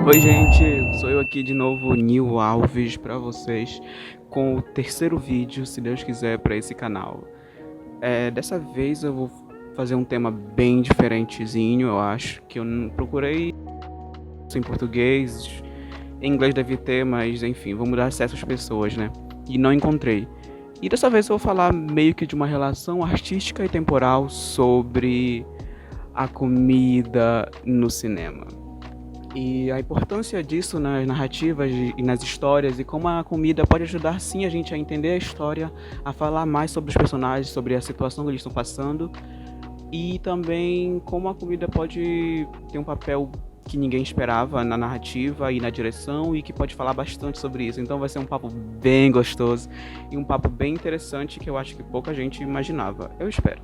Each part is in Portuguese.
Oi, gente, sou eu aqui de novo, Nil Alves, para vocês, com o terceiro vídeo, se Deus quiser, para esse canal. Dessa vez eu vou fazer um tema bem diferentezinho, eu acho, que eu não procurei em português, em inglês deve ter, mas enfim, vou mudar acesso às pessoas, né? E não encontrei. E dessa vez eu vou falar meio que de uma relação artística e temporal sobre a comida no cinema. E a importância disso nas narrativas e nas histórias, e como a comida pode ajudar sim a gente a entender a história, a falar mais sobre os personagens, sobre a situação que eles estão passando, e também como a comida pode ter um papel que ninguém esperava na narrativa e na direção, e que pode falar bastante sobre isso. Então vai ser um papo bem gostoso e um papo bem interessante que eu acho que pouca gente imaginava. Eu espero.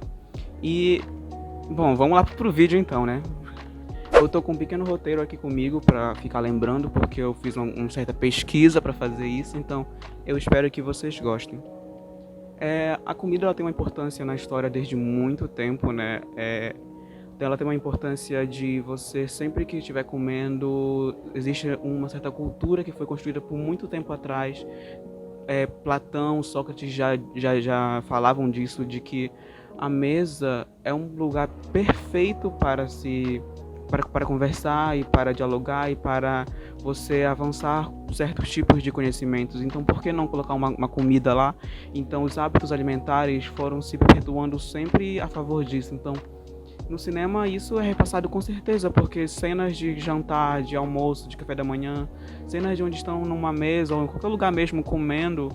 E, bom, vamos lá pro vídeo então, né? Eu tô com um pequeno roteiro aqui comigo para ficar lembrando, porque eu fiz uma certa pesquisa para fazer isso, então eu espero que vocês gostem. A comida ela tem uma importância na história desde muito tempo, né? Então ela tem uma importância de você sempre que estiver comendo, existe uma certa cultura que foi construída por muito tempo atrás. Platão, Sócrates já falavam disso, de que a mesa é um lugar perfeito para conversar e para dialogar e para você avançar certos tipos de conhecimentos. Então, por que não colocar uma comida lá? Então, os hábitos alimentares foram se perpetuando sempre a favor disso. Então, no cinema isso é repassado com certeza, porque cenas de jantar, de almoço, de café da manhã, cenas de onde estão numa mesa ou em qualquer lugar mesmo comendo,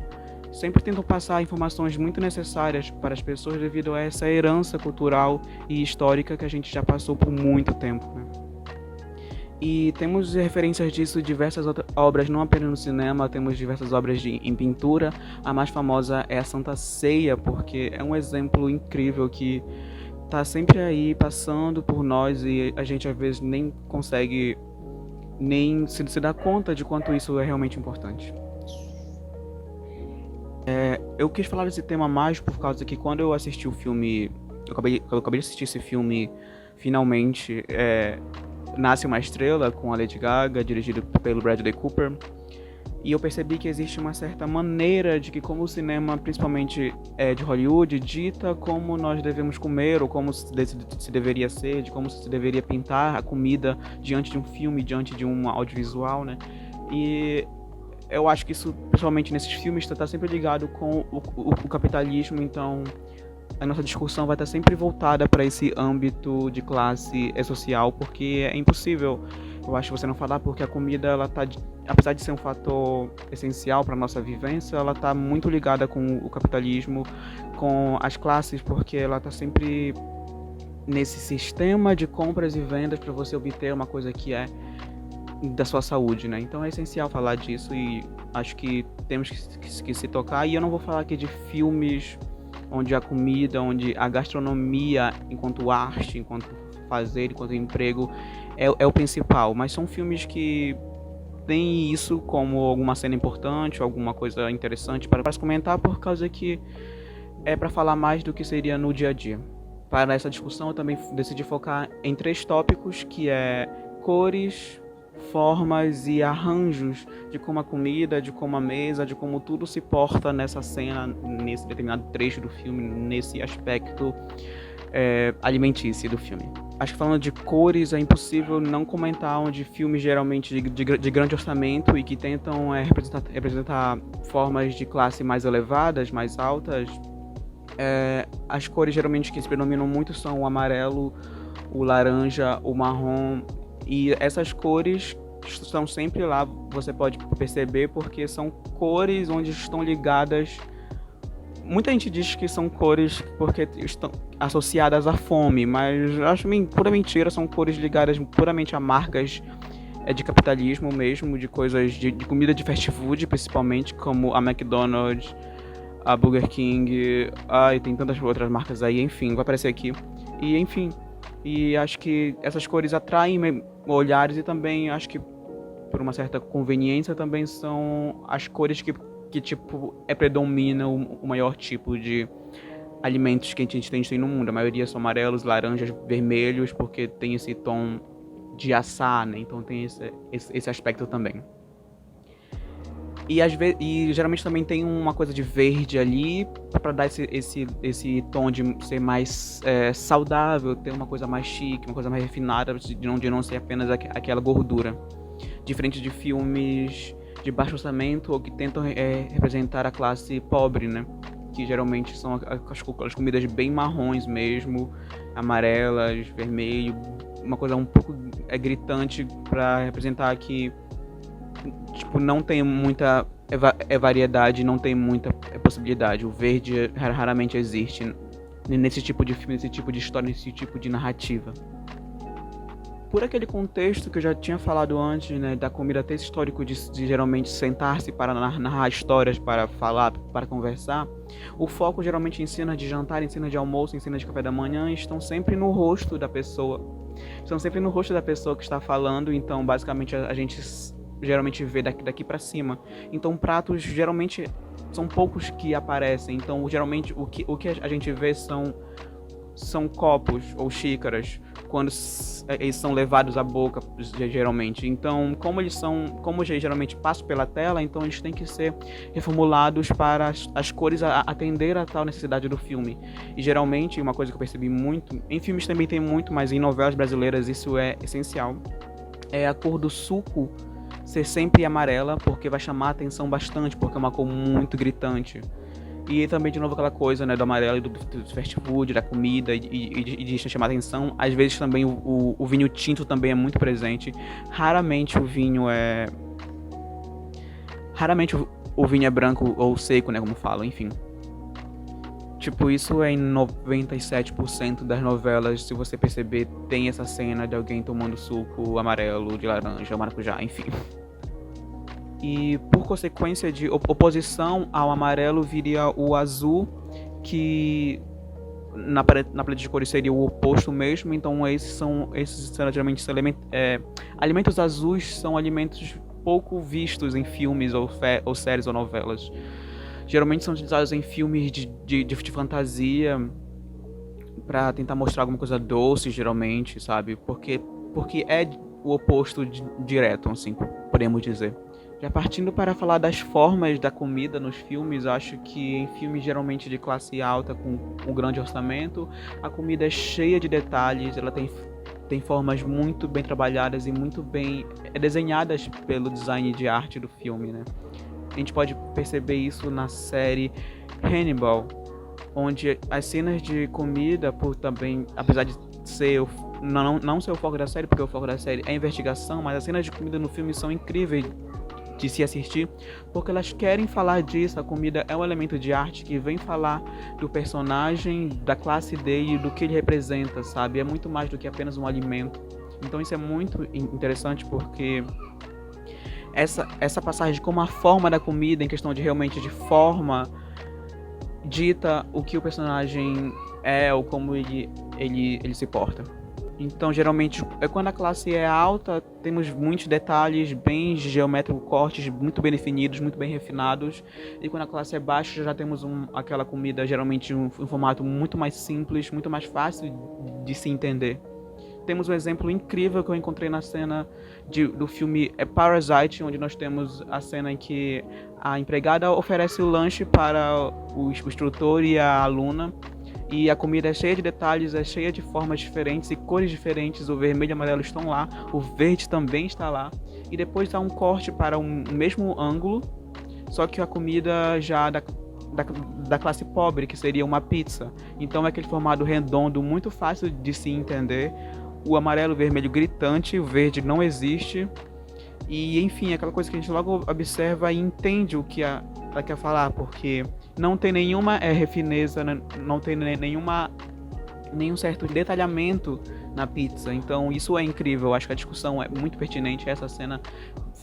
sempre tentam passar informações muito necessárias para as pessoas devido a essa herança cultural e histórica que a gente já passou por muito tempo, né? E temos referências disso em diversas obras, não apenas no cinema, temos diversas obras em pintura. A mais famosa é a Santa Ceia, porque é um exemplo incrível que tá sempre aí passando por nós e a gente às vezes nem consegue nem se dar conta de quanto isso é realmente importante. Eu quis falar desse tema mais por causa que quando eu assisti o filme, eu acabei de assistir esse filme finalmente, Nasce uma Estrela, com a Lady Gaga, dirigido pelo Bradley Cooper. E eu percebi que existe uma certa maneira de que como o cinema, principalmente de Hollywood, dita como nós devemos comer ou como se deveria ser, de como se deveria pintar a comida diante de um filme, diante de um audiovisual, né? E eu acho que isso, principalmente nesses filmes, está sempre ligado com o capitalismo, então a nossa discussão vai estar sempre voltada para esse âmbito de classe social, porque é impossível, eu acho, você não falar, porque a comida, ela tá, apesar de ser um fator essencial para nossa vivência, ela está muito ligada com o capitalismo, com as classes, porque ela está sempre nesse sistema de compras e vendas para você obter uma coisa que é da sua saúde, né? Então é essencial falar disso e acho que temos que se tocar. E eu não vou falar aqui de filmes onde a comida, onde a gastronomia, enquanto arte, enquanto fazer, enquanto emprego, é o principal. Mas são filmes que têm isso como alguma cena importante, alguma coisa interessante para se comentar, por causa que é para falar mais do que seria no dia a dia. Para essa discussão, eu também decidi focar em três tópicos, que é cores, formas e arranjos de como a comida, de como a mesa, de como tudo se porta nessa cena, nesse determinado trecho do filme, nesse aspecto alimentício do filme. Acho que falando de cores, é impossível não comentar onde filmes geralmente de grande orçamento e que tentam representar formas de classe mais elevadas, mais altas, as cores geralmente que se predominam muito são o amarelo, o laranja, o marrom, e essas cores estão sempre lá, você pode perceber, porque são cores onde estão ligadas. Muita gente diz que são cores porque estão associadas à fome, mas eu acho pura mentira, são cores ligadas puramente a marcas de capitalismo mesmo, de coisas de comida de fast food, principalmente, como a McDonald's, a Burger King, e tem tantas outras marcas aí, enfim, vai aparecer aqui. E enfim, e acho que essas cores atraem olhares e também acho que por uma certa conveniência também são as cores que tipo, predomina o maior tipo de alimentos que a gente tem no mundo. A maioria são amarelos, laranjas, vermelhos, porque tem esse tom de assar, né? Então tem esse aspecto também. E geralmente também tem uma coisa de verde ali para dar esse tom de ser mais saudável, ter uma coisa mais chique, uma coisa mais refinada, de não ser apenas aquela gordura. Diferente de filmes de baixo orçamento ou que tentam representar a classe pobre, né? Que geralmente são as comidas bem marrons mesmo, amarelas, vermelho, uma coisa um pouco gritante para representar que tipo, não tem muita variedade, não tem muita possibilidade. O verde raramente existe nesse tipo de filme, nesse tipo de história, nesse tipo de narrativa. Por aquele contexto que eu já tinha falado antes, né, da comida ter esse histórico de geralmente sentar-se para narrar histórias, para falar, para conversar, o foco geralmente em cenas de jantar, em cenas de almoço, em cenas de café da manhã, estão sempre no rosto da pessoa. Estão sempre no rosto da pessoa que está falando, então basicamente a gente geralmente vê daqui para cima. Então pratos geralmente são poucos que aparecem, então geralmente o que a gente vê são copos ou xícaras quando eles são levados à boca, geralmente. Então, como geralmente passam pela tela, então eles têm que ser reformulados para as cores atender a tal necessidade do filme. E geralmente, uma coisa que eu percebi muito, em filmes também tem muito, mas em novelas brasileiras isso é essencial, é a cor do suco ser sempre amarela, porque vai chamar a atenção bastante, porque é uma cor muito gritante. E também, de novo, aquela coisa, né, do amarelo e do fast food, da comida e de chamar atenção. Às vezes também o vinho tinto também é muito presente. Raramente o vinho é... Raramente o vinho é branco ou seco, né, como falam, enfim. Tipo, isso é em 97% das novelas, se você perceber, tem essa cena de alguém tomando suco amarelo, de laranja, maracujá, enfim. E por consequência de oposição ao amarelo viria o azul, que na paleta de cores seria o oposto mesmo. Então esses geralmente alimentos azuis são alimentos pouco vistos em filmes ou séries ou novelas. Geralmente são utilizados em filmes de fantasia para tentar mostrar alguma coisa doce, geralmente, sabe? Porque é o oposto direto, assim, podemos dizer. Já partindo para falar das formas da comida nos filmes, acho que em filmes geralmente de classe alta com um grande orçamento, a comida é cheia de detalhes, ela tem formas muito bem trabalhadas e muito bem desenhadas pelo design de arte do filme, né? A gente pode perceber isso na série Hannibal, onde as cenas de comida, por também, apesar de ser não ser o foco da série, porque o foco da série é a investigação, mas as cenas de comida no filme são incríveis de se assistir, porque elas querem falar disso. A comida é um elemento de arte que vem falar do personagem, da classe dele, do que ele representa, sabe? É muito mais do que apenas um alimento. Então isso é muito interessante, porque essa passagem de como a forma da comida, em questão de realmente de forma, dita o que o personagem é ou como ele se porta. Então, geralmente, quando a classe é alta, temos muitos detalhes bem geométricos, cortes muito bem definidos, muito bem refinados. E quando a classe é baixa, já temos aquela comida, geralmente, um formato muito mais simples, muito mais fácil de se entender. Temos um exemplo incrível que eu encontrei na cena do filme Parasite, onde nós temos a cena em que a empregada oferece o lanche para o instrutor e a aluna. E a comida é cheia de detalhes, é cheia de formas diferentes e cores diferentes. O vermelho e o amarelo estão lá, o verde também está lá. E depois há um corte para um mesmo ângulo, só que a comida já da classe pobre, que seria uma pizza. Então é aquele formato redondo, muito fácil de se entender. O amarelo e o vermelho gritante, o verde não existe. E enfim, aquela coisa que a gente logo observa e entende o que ela quer falar, porque não tem nenhuma refineza, não tem nenhum certo detalhamento na pizza. Então isso é incrível, acho que a discussão é muito pertinente. Essa cena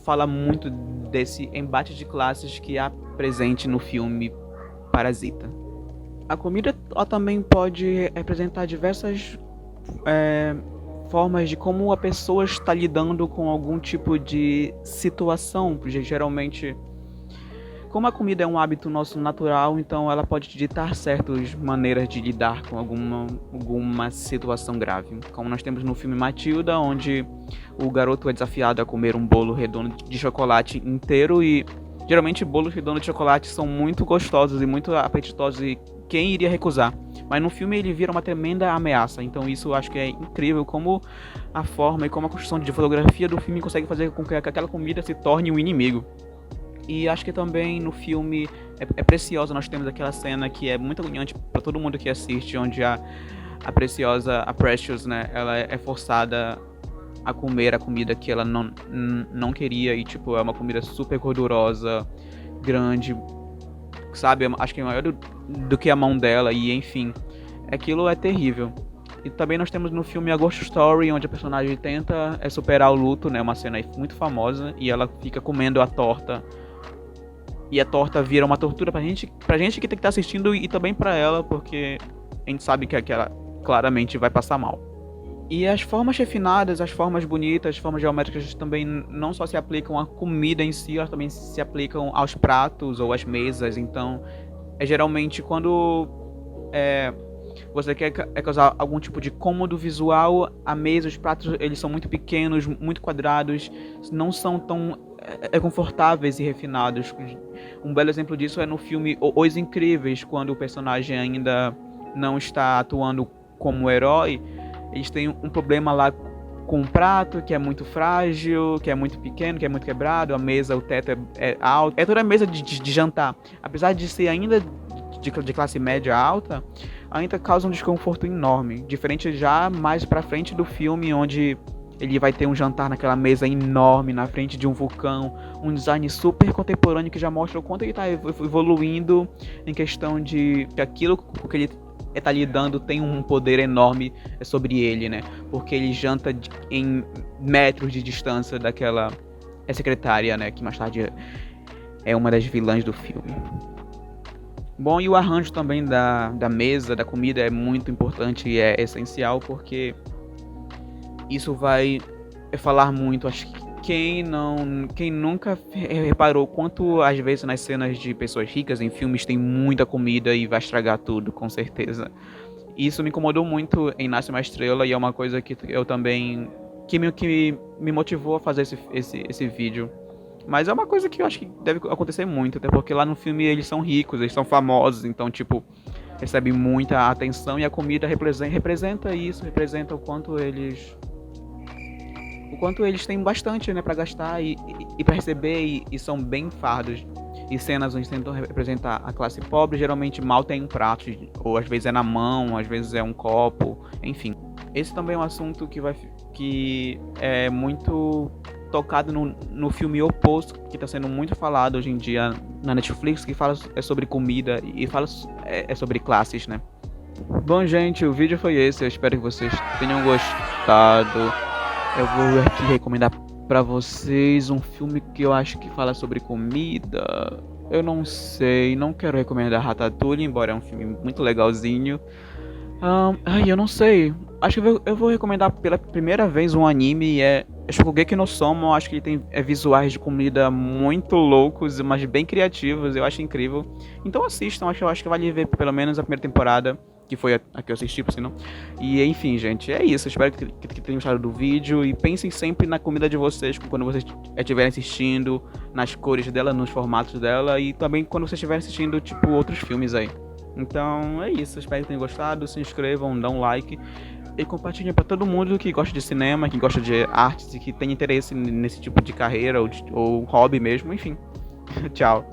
fala muito desse embate de classes que há presente no filme Parasita. A comida também pode representar diversas formas de como a pessoa está lidando com algum tipo de situação, porque geralmente, como a comida é um hábito nosso natural, então ela pode ditar certas maneiras de lidar com alguma situação grave. Como nós temos no filme Matilda, onde o garoto é desafiado a comer um bolo redondo de chocolate inteiro e geralmente bolos redondos de chocolate são muito gostosos e muito apetitosos e quem iria recusar? Mas no filme ele vira uma tremenda ameaça, então isso eu acho que é incrível como a forma e como a construção de fotografia do filme consegue fazer com que aquela comida se torne um inimigo. E acho que também no filme é preciosa, nós temos aquela cena que é muito agoniante para todo mundo que assiste, onde a preciosa, a Precious, né, ela é forçada a comer a comida que ela não queria e, tipo, é uma comida super gordurosa, grande, sabe? Acho que é maior do que a mão dela e, enfim, aquilo é terrível. E também nós temos no filme A Ghost Story, onde a personagem tenta superar o luto, né? Uma cena muito famosa, e ela fica comendo a torta. E a torta vira uma tortura pra gente que tem que estar assistindo e também pra ela, porque a gente sabe que ela claramente vai passar mal. E as formas refinadas, as formas bonitas, as formas geométricas também não só se aplicam à comida em si, elas também se aplicam aos pratos ou às mesas. Então, geralmente quando você quer causar algum tipo de cômodo visual, a mesa, os pratos, eles são muito pequenos, muito quadrados, não são tão confortáveis e refinados. Um belo exemplo disso é no filme Os Incríveis, quando o personagem ainda não está atuando como herói. Eles têm um problema lá com o prato, que é muito frágil, que é muito pequeno, que é muito quebrado, a mesa, o teto é alto. É toda a mesa de jantar. Apesar de ser ainda de classe média alta, ainda causa um desconforto enorme. Diferente já mais pra frente do filme, onde ele vai ter um jantar naquela mesa enorme, na frente de um vulcão, um design super contemporâneo que já mostra o quanto ele está evoluindo em questão de aquilo que ele está lidando tem um poder enorme sobre ele, né? Porque ele janta em metros de distância daquela secretária, né? Que mais tarde é uma das vilãs do filme. Bom, e o arranjo também da mesa, da comida é muito importante e é essencial, porque isso vai falar muito. Acho que quem nunca reparou quanto às vezes nas cenas de pessoas ricas em filmes tem muita comida e vai estragar tudo, com certeza. Isso me incomodou muito em Nasce uma Estrela e é uma coisa que eu também que me motivou a fazer esse vídeo. Mas é uma coisa que eu acho que deve acontecer muito, até porque lá no filme eles são ricos, eles são famosos, então tipo recebem muita atenção e a comida representa isso, representa o quanto eles têm bastante, né, para gastar e para receber e são bem fardos. E cenas onde tentam representar a classe pobre, geralmente mal tem um prato, ou às vezes é na mão, às vezes é um copo, enfim. Esse também é um assunto que é muito tocado no filme Oposto, que está sendo muito falado hoje em dia na Netflix, que fala sobre comida e fala sobre classes, né? Bom, gente, o vídeo foi esse, eu espero que vocês tenham gostado. Eu vou aqui recomendar pra vocês um filme que eu acho que fala sobre comida. Eu não sei, não quero recomendar Ratatouille, embora é um filme muito legalzinho. Eu não sei. Acho que eu vou recomendar pela primeira vez um anime, Shokugeki no Soma. Acho que ele tem visuais de comida muito loucos, mas bem criativos, eu acho incrível. Então assistam, eu acho que vale ver pelo menos a primeira temporada, que foi a que eu assisti, por sinal. E enfim, gente, é isso. Espero que tenham gostado do vídeo. E pensem sempre na comida de vocês, quando vocês estiverem assistindo, nas cores dela, nos formatos dela. E também quando vocês estiverem assistindo, tipo, outros filmes aí. Então é isso. Espero que tenham gostado. Se inscrevam, dão um like. E compartilhem para todo mundo que gosta de cinema, que gosta de artes e que tem interesse nesse tipo de carreira ou hobby mesmo. Enfim, tchau.